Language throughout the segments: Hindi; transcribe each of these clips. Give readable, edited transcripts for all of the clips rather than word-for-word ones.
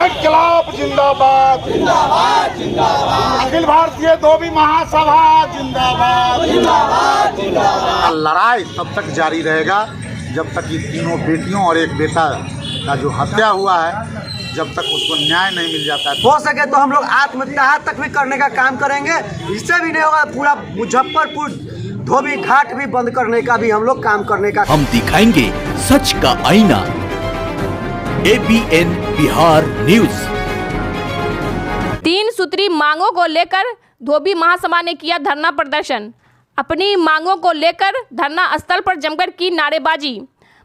के खिलाफ जिंदाबाद जिंदाबाद जिंदाबाद। अखिल भारतीय धोबी महासभा जिंदाबाद जिंदाबाद जिंदाबाद। लड़ाई तब तक जारी रहेगा जब तक ये तीनों बेटियों और एक बेटा का जो हत्या हुआ है, जब तक उसको न्याय नहीं मिल जाता है। हो सके तो हम लोग आत्महत्या तक भी करने का काम करेंगे। इससे भी नहीं होगा, पूरा मुजफ्फरपुर धोबी घाट भी बंद करने का भी हम लोग काम करने का। हम दिखाएंगे सच का आईना। ABN Bihar news. 3 सूत्री मांगों को लेकर धोबी महासभा ने किया धरना प्रदर्शन। अपनी मांगों को लेकर धरना स्थल पर जमकर की नारेबाजी।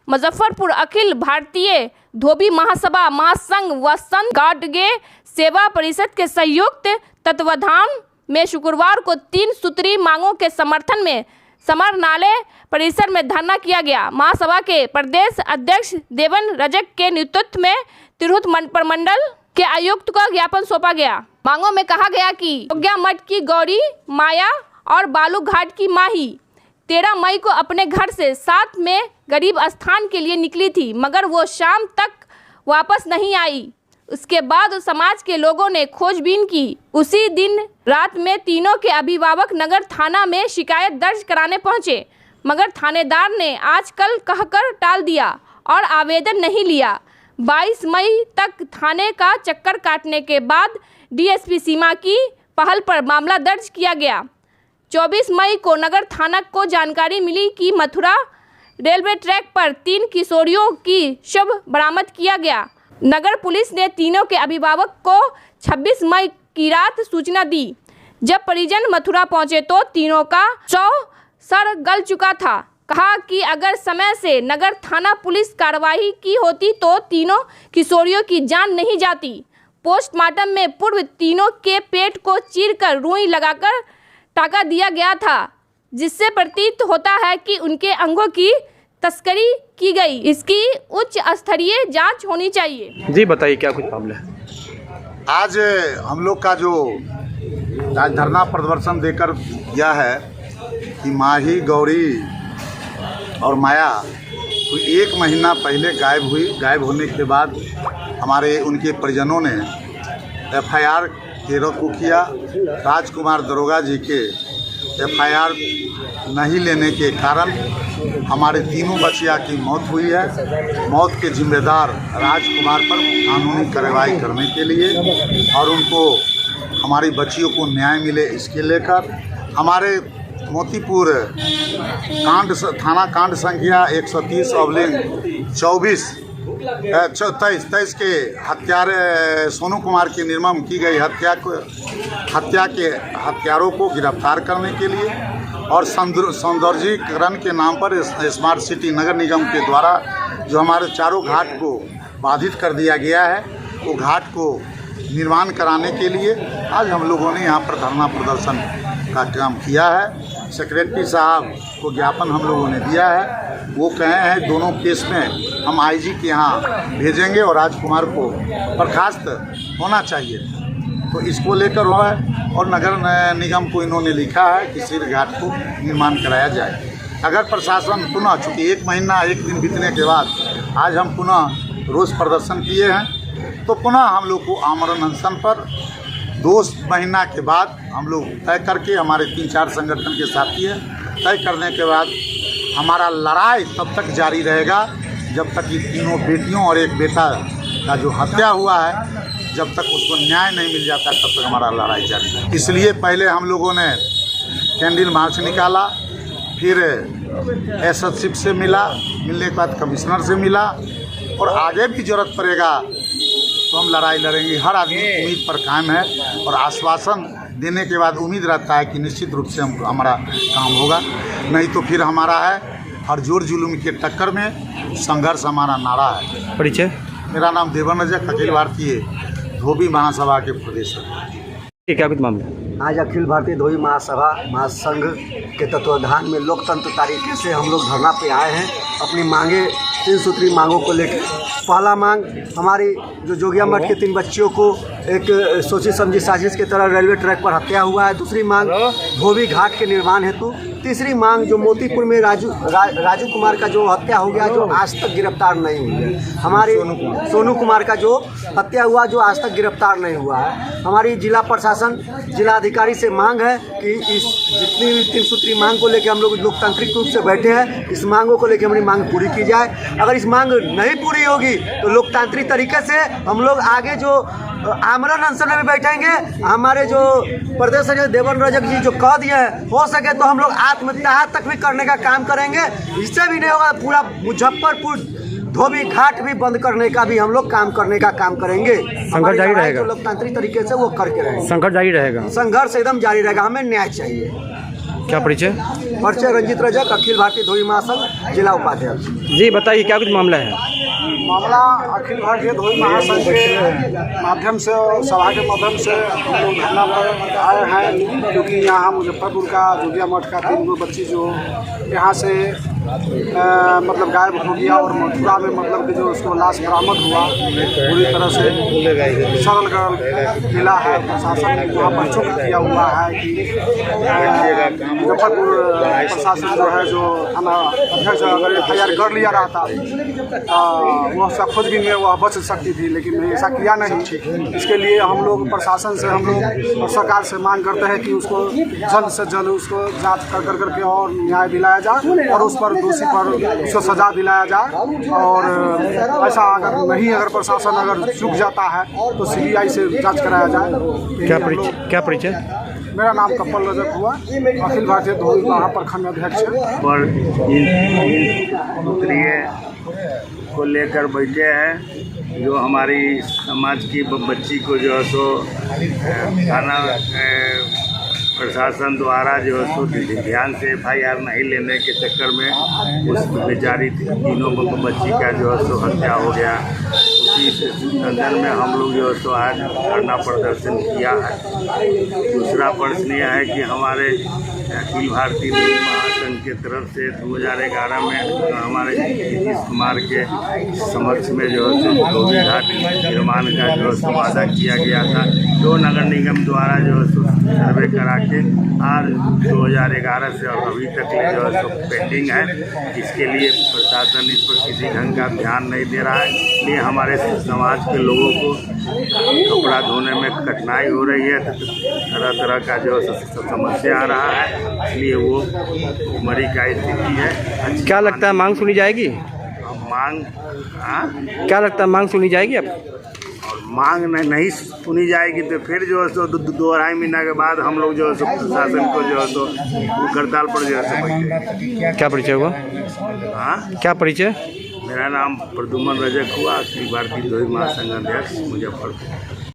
मुजफ्फरपुर अखिल भारतीय धोबी महासभा महासंघ व संत गाडगे सेवा परिषद के संयुक्त तत्वाधान में शुक्रवार को 3 सूत्री मांगों के समर्थन में समरनालय परिसर में धरना किया गया। महासभा के प्रदेश अध्यक्ष देवन रजक के नेतृत्व में तिरहुत प्रमंडल के आयुक्त को ज्ञापन सौंपा गया। मांगों में कहा गया कि योग्या मठ की गौरी माया और बालू घाट की माही 13 मई को अपने घर से साथ में गरीब स्थान के लिए निकली थी, मगर वो शाम तक वापस नहीं आई। उसके बाद समाज के लोगों ने खोजबीन की। उसी दिन रात में तीनों के अभिभावक नगर थाना में शिकायत दर्ज कराने पहुंचे, मगर थानेदार ने आजकल कहकर टाल दिया और आवेदन नहीं लिया। 22 मई तक थाने का चक्कर काटने के बाद DSP सीमा की पहल पर मामला दर्ज किया गया। 24 मई को नगर थाना को जानकारी मिली कि मथुरा रेलवे ट्रैक पर 3 किशोरियों की शव बरामद किया गया। नगर पुलिस ने तीनों के अभिभावक को 26 मई की रात सूचना दी। जब परिजन मथुरा पहुंचे तो तीनों का शव सर गल चुका था। कहा कि अगर समय से नगर थाना पुलिस कार्रवाई की होती तो तीनों किशोरियों की जान नहीं जाती। पोस्टमार्टम में पूर्व तीनों के पेट को चीरकर रुई लगाकर टाका दिया गया था, जिससे प्रतीत होता है कि उनके अंगों की तस्करी की गई। इसकी उच्च स्तरीय जांच होनी चाहिए। जी बताइए क्या कुछ मामला है? आज हम लोग का जो आज धरना प्रदर्शन देकर यह है कि माही गौरी और माया कोई 1 महीना पहले गायब हुई। गायब होने के बाद हमारे उनके परिजनों ने FIR 13 को किया। राजकुमार दरोगा जी के FIR नहीं लेने के कारण हमारे तीनों बच्चियों की मौत हुई है। मौत के जिम्मेदार राजकुमार पर कानूनी कार्रवाई करने के लिए और उनको हमारी बच्चियों को न्याय मिले इसके लेकर हमारे मोतीपुर थाना कांड संख्या 130/24 23 के सोनू कुमार की निर्मम की गई हत्या के हत्यारों को गिरफ्तार करने के लिए और सौंदर्यीकरण के नाम पर स्मार्ट सिटी नगर निगम के द्वारा जो हमारे चारों घाट को बाधित कर दिया गया है, वो घाट को निर्माण कराने के लिए आज हम लोगों ने यहाँ पर धरना प्रदर्शन का काम किया है। सेक्रेटरी साहब को ज्ञापन हम लोगों ने दिया है। वो कहे हैं दोनों केस में हम IG के यहाँ भेजेंगे और राजकुमार को बर्खास्त होना चाहिए। तो इसको लेकर हुआ है और नगर निगम को इन्होंने लिखा है कि सिर घाट को निर्माण कराया जाए। अगर प्रशासन पुनः, चूँकि 1 महीना 1 दिन बीतने के बाद आज हम पुनः रोज़ प्रदर्शन किए हैं, तो पुनः हम लोग को आमरण अनशन पर 2 महीना के बाद हम लोग तय करके हमारे 3-4 संगठन के साथी हैं, तय करने के बाद हमारा लड़ाई तब तक जारी रहेगा जब तक ये तीनों बेटियों और एक बेटा का जो हत्या हुआ है, जब तक उसको न्याय नहीं मिल जाता तब तक हमारा लड़ाई जारी है। इसलिए पहले हम लोगों ने कैंडल मार्च निकाला, फिर SSCP से मिलने के बाद कमिश्नर से मिला और आगे भी ज़रूरत पड़ेगा तो हम लड़ाई लड़ेंगे। हर आदमी उम्मीद पर कायम है और आश्वासन देने के बाद उम्मीद रहता है कि निश्चित रूप से हमारा काम होगा, नहीं तो फिर हमारा है हर जोर जुलूम के टक्कर में संघर्ष हमारा नारा है। परिचय? मेरा नाम देवन रजक, अखिल भारतीय धोबी महासभा के प्रदेश ये क्या कुछ मामला है? आज अखिल भारतीय धोबी महासभा महासंघ के तत्वाधान में लोकतंत्र तरीके से हम लोग धरना पे आए हैं अपनी मांगे 3 सूत्री मांगों को लेकर। पहला मांग हमारी जो जोगिया मठ के 3 बच्चियों को एक सोची समझी साजिश की तरह रेलवे ट्रैक पर हत्या हुआ है। दूसरी मांग धोबी घाट के निर्माण हेतु तीसरी मांग जो मोतीपुर में राजू कुमार का जो हत्या हो गया, जो आज तक गिरफ्तार नहीं हुई है। हमारे सोनू कुमार का जो हत्या हुआ, जो आज तक गिरफ्तार नहीं हुआ है। हमारी जिला प्रशासन, जिला अधिकारी से मांग है कि इस जितनी भी 3 सूत्री मांग को लेकर हम लोग लोकतांत्रिक रूप से बैठे हैं, इस मांगों को लेकर हमारी मांग पूरी की जाए। अगर इस मांग नहीं पूरी होगी तो लोकतांत्रिक तरीके से हम लोग आगे जो आमरण अनशन में भी बैठेंगे। हमारे जो प्रदेश अध्यक्ष देवन रजक जी जो कह दिए हैं, हो सके तो हम लोग आत्मदाह तक भी करने का काम करेंगे। इससे भी नहीं होगा, पूरा मुजफ्फरपुर धोबी घाट भी बंद करने का भी हम लोग काम करने का काम करेंगे। संघर्ष जारी रहेगा, जो लोकतांत्रिक तरीके से वो करके रहेंगे। संघर्ष जारी रहेगा, संघर्ष एकदम जारी रहेगा। हमें न्याय चाहिए। क्या परिचय? परिचय रंजित रजक, अखिल भारतीय धोबी महासंघ जिला उपाध्यक्ष। जी बताइए क्या कुछ मामला है? मामला अखिल भारतीय धोबी महासंघ के माध्यम से, सभा के माध्यम से हम लोग धरना पर आए हैं, क्योंकि यहाँ मुजफ्फरपुर का जोगिया मठ का 3 गो बच्ची जो यहाँ से मतलब गायब हो गया, और मथुरा में मतलब कि जो उसको लाश बरामद हुआ, पूरी तरह से सरल गरल मिला है। प्रशासन वहाँ पर चुप किया हुआ है कि मुजफ्फरपुर प्रशासन जो है, जो थाना अध्यक्ष अगर FIR कर लिया रहता वह सब खोजबीन में वह बच सकती थी, लेकिन ऐसा किया नहीं। इसके लिए हम लोग प्रशासन से, हम लोग और सरकार से मांग करते हैं कि उसको जल्द से जल्द उसको जांच कर करके और न्याय दिलाया जाए, और उस पर दोषी पर उसको सजा दिलाया जाए। और ऐसा अगर प्रशासन अगर चूक जाता है तो CBI से जांच कराया जाए। क्या परिचय? मेरा नाम कपल रजक हुआ, अखिल भारतीय धोबी महाप्रखंड अध्यक्ष है। पर को लेकर बैठे हैं, जो हमारी समाज की बच्ची को जो है सो थाना प्रशासन द्वारा जो है सो ध्यान से FIR नहीं लेने के चक्कर में उस बेचारी 3 बच्ची का जो है सो हत्या हो गया। उसी संदर्भ में हम लोग जो है सो आज धरना प्रदर्शन किया है। दूसरा प्रश्न यह है कि हमारे अखिल भारतीय धोबी महासंघ के तरफ से 2011 में हमारे नीतीश कुमार के समक्ष में जो है सो धोबी घाट निर्माण का जो है सो वादा किया गया था, जो नगर निगम द्वारा जो है सो सर्वे करा के आज 2011 से अभी तक जो है सो पेंडिंग है। इसके लिए प्रशासन इस पर किसी ढंग का ध्यान नहीं दे रहा है, इसलिए हमारे समाज के लोगों को कपड़ा धोने में कठिनाई हो रही है, तरह तरह का जो समस्या आ रहा है, इसलिए वो मरी का स्थिति है। क्या लगता है मांग सुनी जाएगी? मांग क्या लगता है मांग सुनी जाएगी अब? और मांग नहीं सुनी जाएगी तो फिर जो है सो 2-2.5 महीना के बाद हम लोग जो है सो प्रशासन को जो है सो हड़ताल पर जो है सो बैठे। क्या परिचय हुआ? क्या परिचय? मेरा नाम प्रद्युमन रजक हुआ, अखिल भारतीय धोबी महासंघ अध्यक्ष मुजफ्फरपुर।